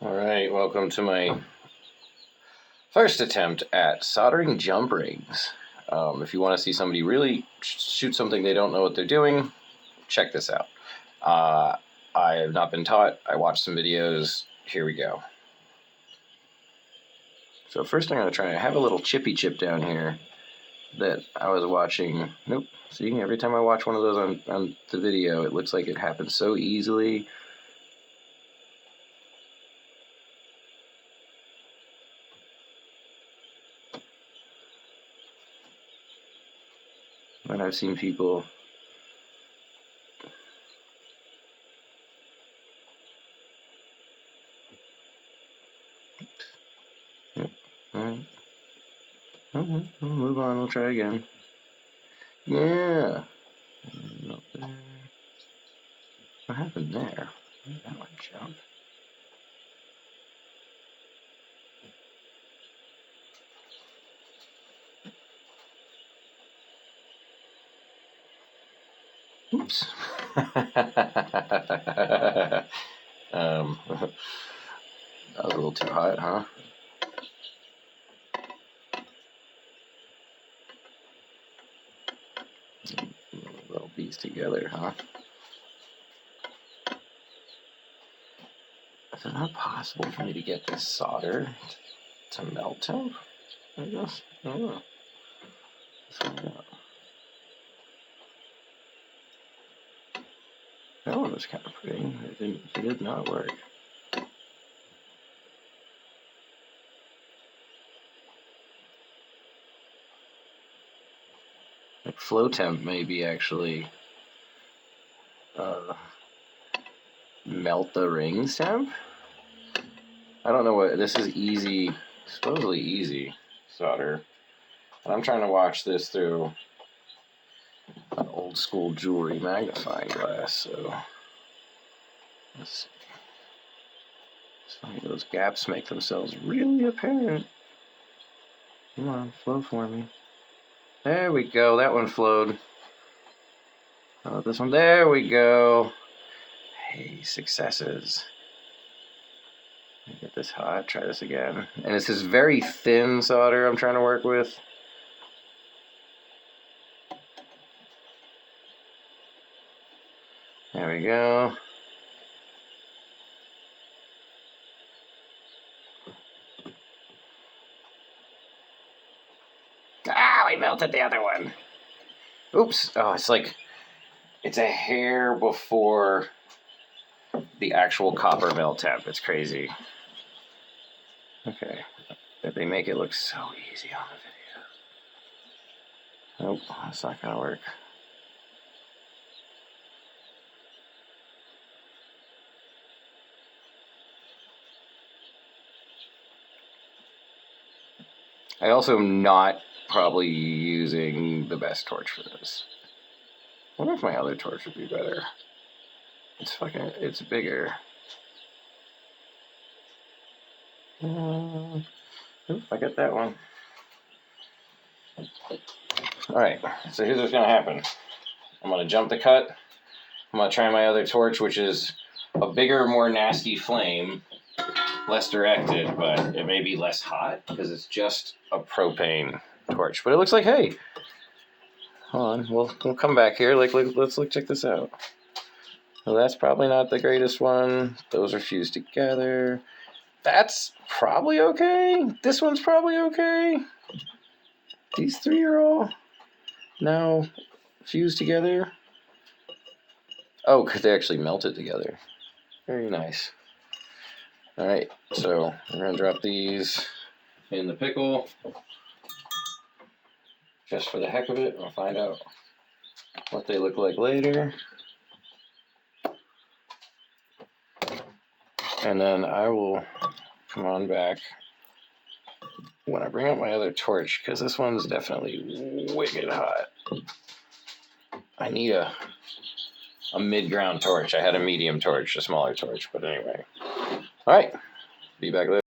Alright, welcome to my first attempt at soldering jump rings. If you want to see somebody really shoot something they don't know what they're doing, check this out. I have not been taught. I watched some videos. Here we go. So first I'm going to try, I have a little chippy chip down here that I was watching. Nope. See, every time I watch one of those on the video, it looks like it happens so easily. And I've seen people Alright. We'll move on, we'll try again. Yeah. Not there. What happened there? That one jump. Oops. That was a little too hot, huh? Weld these together, huh? Is it not possible for me to get this solder to melt temp? I guess. I don't know. Let's find out. That one was kind of pretty. It did not work. Like flow temp maybe actually melt the rings temp. I don't know what this is. Easy, supposedly easy solder. And I'm trying to watch this through an old school jewelry magnifying glass. So let's see. It's funny, those gaps make themselves really apparent. Come on, flow for me. There we go. That one flowed. Oh, this one. There we go. Hey, successes. Get this hot. Try this again. And it's this very thin solder I'm trying to work with. There we go. Ah, we melted the other one. Oops. Oh, it's a hair before the actual copper melt temp. It's crazy. Okay. They make it look so easy on the video. Nope, that's not gonna work. I also am not probably using the best torch for this. I wonder if my other torch would be better. It's bigger. Oops, I got that one. Alright, so here's what's gonna happen. I'm gonna jump the cut. I'm gonna try my other torch, which is a bigger, more nasty flame. Less directed, but it may be less hot because it's just a propane torch. But it looks like, hey, hold on, we'll come back here. Let's check this out. Well, that's probably not the greatest one. Those are fused together. That's probably okay. This one's probably okay. These three are all now fused together. Oh, because they actually melted together. Very nice. Alright, so we're going to drop these in the pickle just for the heck of it. We'll find out what they look like later. And then I will come on back when I bring up my other torch, because this one's definitely wicked hot. I need a mid-ground torch. I had a medium torch, a smaller torch, but anyway. Alright, be back later.